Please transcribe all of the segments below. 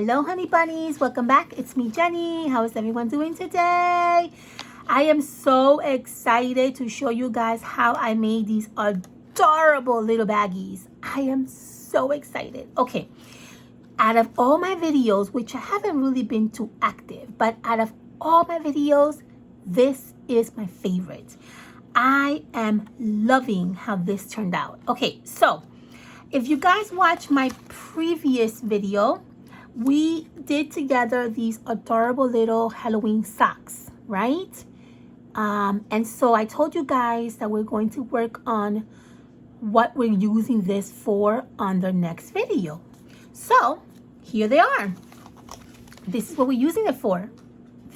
Hello honey bunnies, welcome back. It's me, Jenny. How is everyone doing today? I am so excited to show you guys how I made these adorable little baggies. I am so excited. Okay, out of all my videos, which I haven't really been too active, but out of all my videos, this is my favorite. I am loving how this turned out. Okay, so if you guys watched my previous video, we did together these adorable little Halloween socks, right? And so I told you guys that we're going to work on what we're using this for on the next video. So here they are. This is what we're using it for.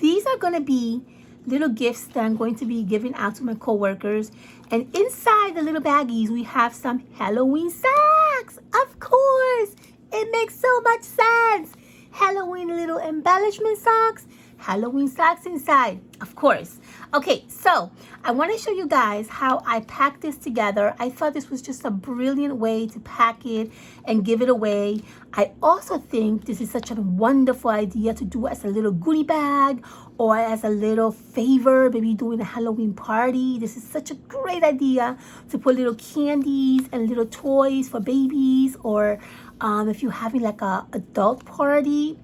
These are going to be little gifts that I'm going to be giving out to my coworkers. And inside the little baggies, we have some Halloween socks. Of course, it makes so much sense. Halloween little embellishment socks, Halloween socks inside, of course. Okay, so I want to show you guys how I packed this together. I thought this was just a brilliant way to pack it and give it away. I also think this is such a wonderful idea to do as a little goodie bag or as a little favor, maybe doing a Halloween party. This is such a great idea to put little candies and little toys for babies, or if you're having like a adult party.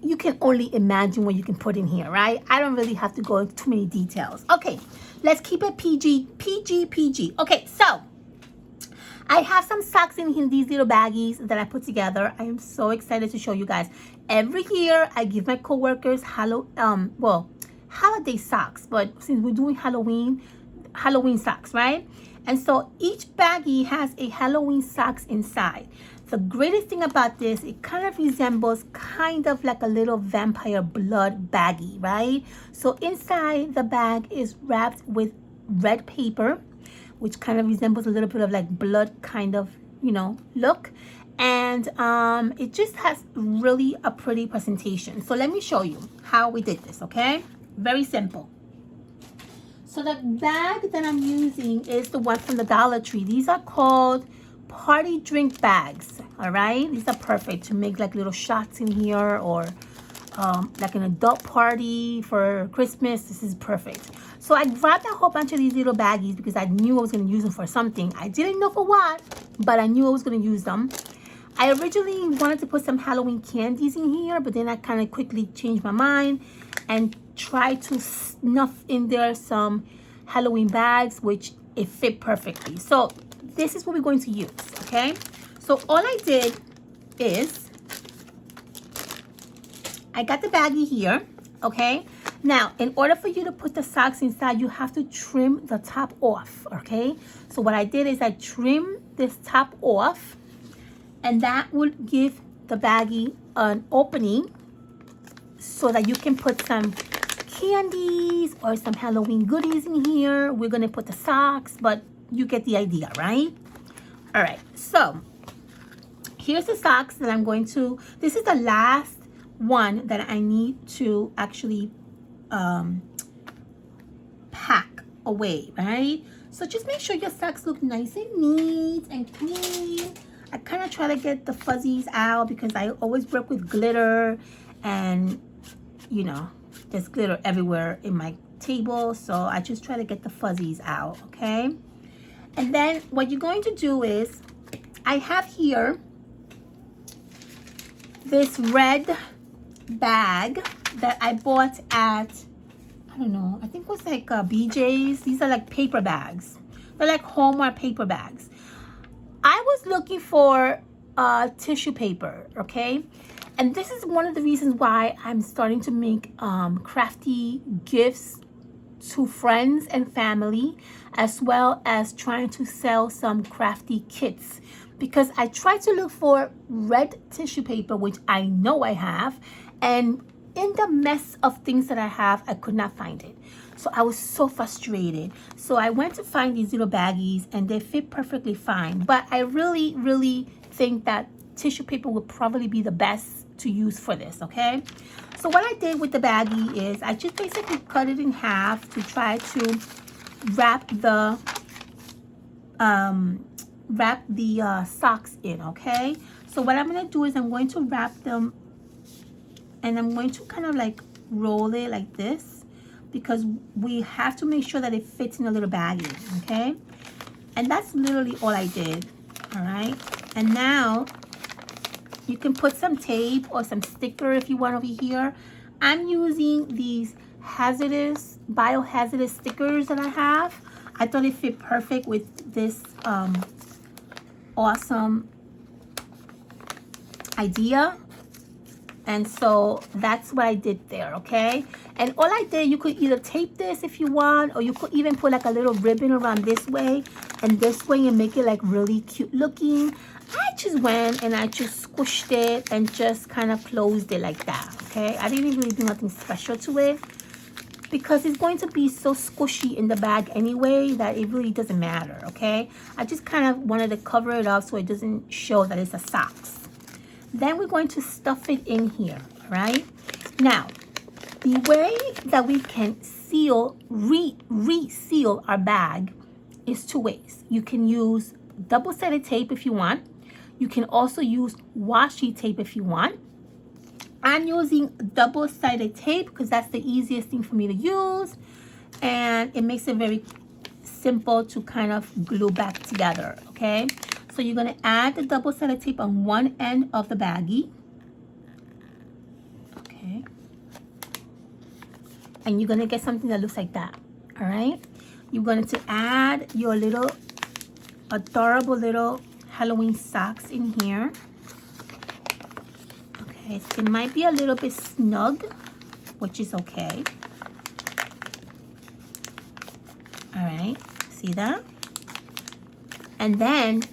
You can only imagine what you can put in here, right? I don't really have to go into too many details. Okay, let's keep it PG. Okay, so I have some socks in here, these little baggies that I put together. I am so excited to show you guys. Every year I give my coworkers holiday socks, but since we're doing Halloween socks, right? And so each baggie has a Halloween socks inside. The greatest thing about this, it kind of resembles kind of like a little vampire blood baggie, right? So inside the bag is wrapped with red paper, which kind of resembles a little bit of like blood kind of, look. And it just has really a pretty presentation. So let me show you how we did this, okay? Very simple. So the bag that I'm using is the one from the Dollar Tree. These are called party drink bags, all right? These are perfect to make like little shots in here, or like an adult party for Christmas. This is perfect. So I grabbed a whole bunch of these little baggies because I knew I was going to use them for something. I didn't know for what, but I knew I was going to use them. I originally wanted to put some Halloween candies in here, but then I kind of quickly changed my mind and tried to snuff in there some Halloween bags, which it fit perfectly. So this is what we're going to use, okay? So all I did is I got the baggie here, okay? Now, in order for you to put the socks inside, you have to trim the top off, okay? So what I did is I trimmed this top off, and that would give the baggie an opening so that you can put some candies or some Halloween goodies in here. We're gonna put the socks, but you get the idea, right? All right, so here's the socks that I'm going to, this is the last one that I need to actually pack away, right? So just make sure your socks look nice and neat and clean. I kind of try to get the fuzzies out because I always work with glitter, and there's glitter everywhere in my table, so I just try to get the fuzzies out, okay? And then what you're going to do is, I have here this red bag that I bought at, I don't know, I think it was like BJ's. These are like paper bags. They're like Hallmark paper bags. I was looking for tissue paper, okay? And this is one of the reasons why I'm starting to make crafty gifts to friends and family, as well as trying to sell some crafty kits, because I tried to look for red tissue paper, which I know I have, and in the mess of things that I have, I could not find it. So I was so frustrated. So I went to find these little baggies, and they fit perfectly fine. But I really, really think that tissue paper would probably be the best to use for this, okay? So what I did with the baggie is I just basically cut it in half to try to wrap the socks in, okay? So what I'm going to do is I'm going to wrap them, and I'm going to kind of like roll it like this, because we have to make sure that it fits in a little baggie, okay? And that's literally all I did, all right? And now you can put some tape or some sticker if you want over here. I'm using these biohazard stickers that I have. I thought it fit perfect with this awesome idea. And so that's what I did there, okay? And all I did, you could either tape this if you want, or you could even put like a little ribbon around this way and this way and make it like really cute looking. I just went and I just squished it and just kind of closed it like that, okay? I didn't really do nothing special to it, because it's going to be so squishy in the bag anyway that it really doesn't matter, okay? I just kind of wanted to cover it up so it doesn't show that it's a socks. Then we're going to stuff it in here, right? Now, the way that we can seal, reseal our bag is two ways. You can use double-sided tape if you want. You can also use washi tape if you want. I'm using double-sided tape because that's the easiest thing for me to use, and it makes it very simple to kind of glue back together, okay? So you're going to add the double-sided tape on one end of the baggie, okay? And you're going to get something that looks like that, all right? You're going to add your little adorable little Halloween socks in here. Okay, so it might be a little bit snug, which is okay. All right, see that? And then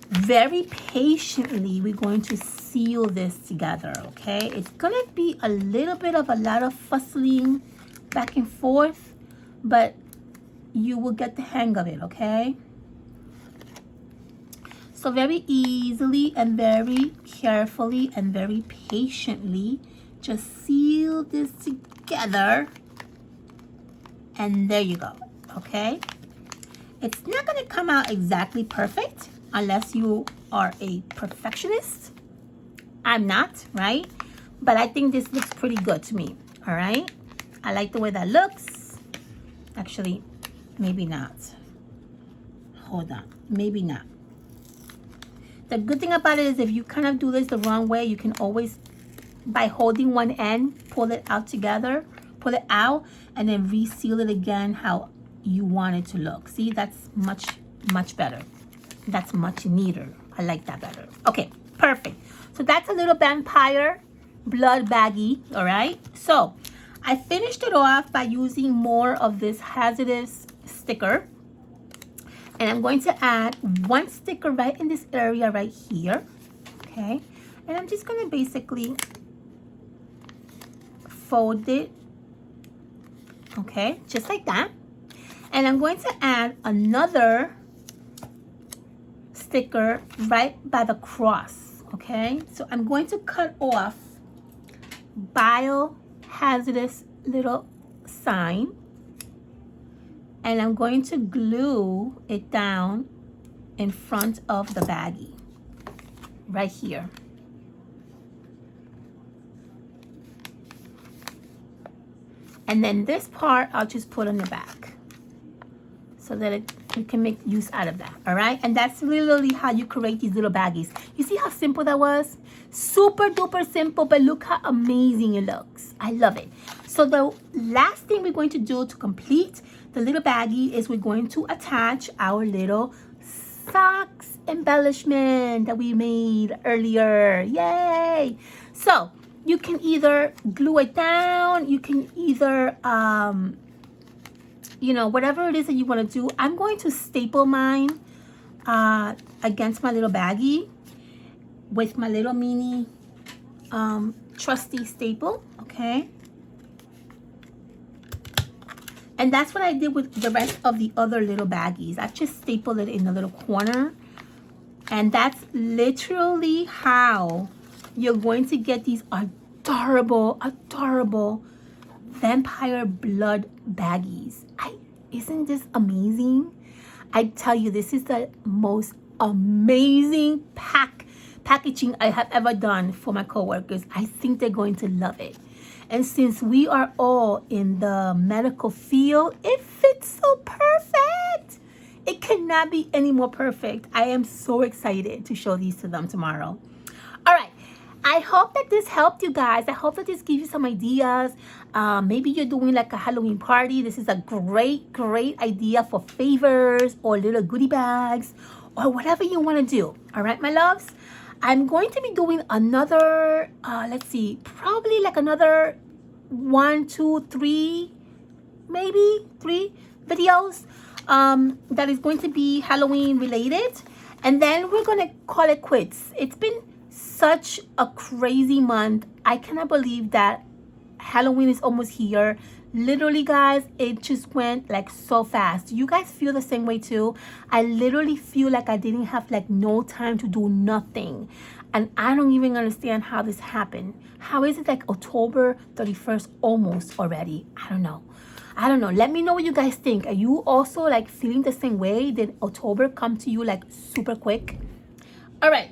very patiently we're going to seal this together, okay? It's gonna be a little bit of a lot of fussing back and forth, but you will get the hang of it, okay? So very easily and very carefully and very patiently just seal this together, and there you go, okay? It's not gonna come out exactly perfect unless you are a perfectionist. I'm not, right? But I think this looks pretty good to me, all right? I like the way that looks. Actually, maybe not. Hold on, maybe not. The good thing about it is if you kind of do this the wrong way, you can always, by holding one end, pull it out together, pull it out, and then reseal it again how you want it to look. See, that's much, much better. That's much neater. I like that better. Okay, perfect. So that's a little vampire blood baggie, all right? So I finished it off by using more of this hazardous sticker. And I'm going to add one sticker right in this area right here, okay? And I'm just gonna basically fold it, okay? Just like that. And I'm going to add another sticker right by the cross, okay? So I'm going to cut off biohazardous little sign, and I'm going to glue it down in front of the baggie right here. And then this part I'll just put on the back so that you can make use out of that, all right? And that's literally how you create these little baggies. You see how simple that was? Super duper simple, but look how amazing it looks. I love it. So the last thing we're going to do to complete the little baggie is we're going to attach our little socks embellishment that we made earlier. Yay! So you can either glue it down, you can either you know, whatever it is that you want to do. I'm going to staple mine against my little baggie with my little mini trusty staple, okay? And that's what I did with the rest of the other little baggies. I just stapled it in the little corner. And that's literally how you're going to get these adorable, adorable vampire blood baggies. Isn't this amazing? I tell you, this is the most amazing pack packaging I have ever done for my coworkers. I think they're going to love it. And since we are all in the medical field, it fits so perfect. It cannot be any more perfect. I am so excited to show these to them tomorrow. All right. I hope that this helped you guys. I hope that this gives you some ideas. Maybe you're doing like a Halloween party. This is a great idea for favors or little goodie bags or whatever you want to do. All right, my loves? I'm going to be doing another, let's see, probably like another 1, 2, 3, maybe 3 videos that is going to be Halloween related. And then we're going to call it quits. It's been such a crazy month. I cannot believe that Halloween is almost here. Literally, guys, it just went like so fast. You guys feel the same way too? I literally feel like I didn't have like no time to do nothing. And I don't even understand how this happened. How is it like October 31st almost already? I don't know. Let me know what you guys think. Are you also like feeling the same way? Did October come to you like super quick? All right.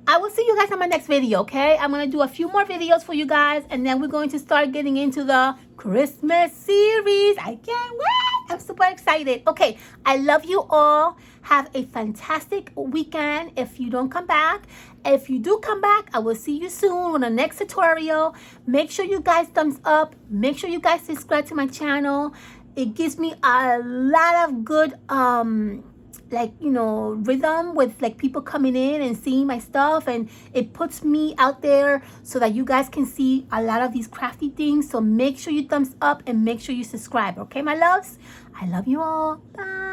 I will see you guys on my next video, okay? I'm going to do a few more videos for you guys, and then we're going to start getting into the Christmas series. I can't wait. I'm super excited. Okay, I love you all. Have a fantastic weekend if you don't come back. If you do come back, I will see you soon on the next tutorial. Make sure you guys thumbs up. Make sure you guys subscribe to my channel. It gives me a lot of good like, you know, rhythm with like people coming in and seeing my stuff, and it puts me out there so that you guys can see a lot of these crafty things. So make sure you thumbs up and make sure you subscribe, okay, my loves? I love you all. Bye.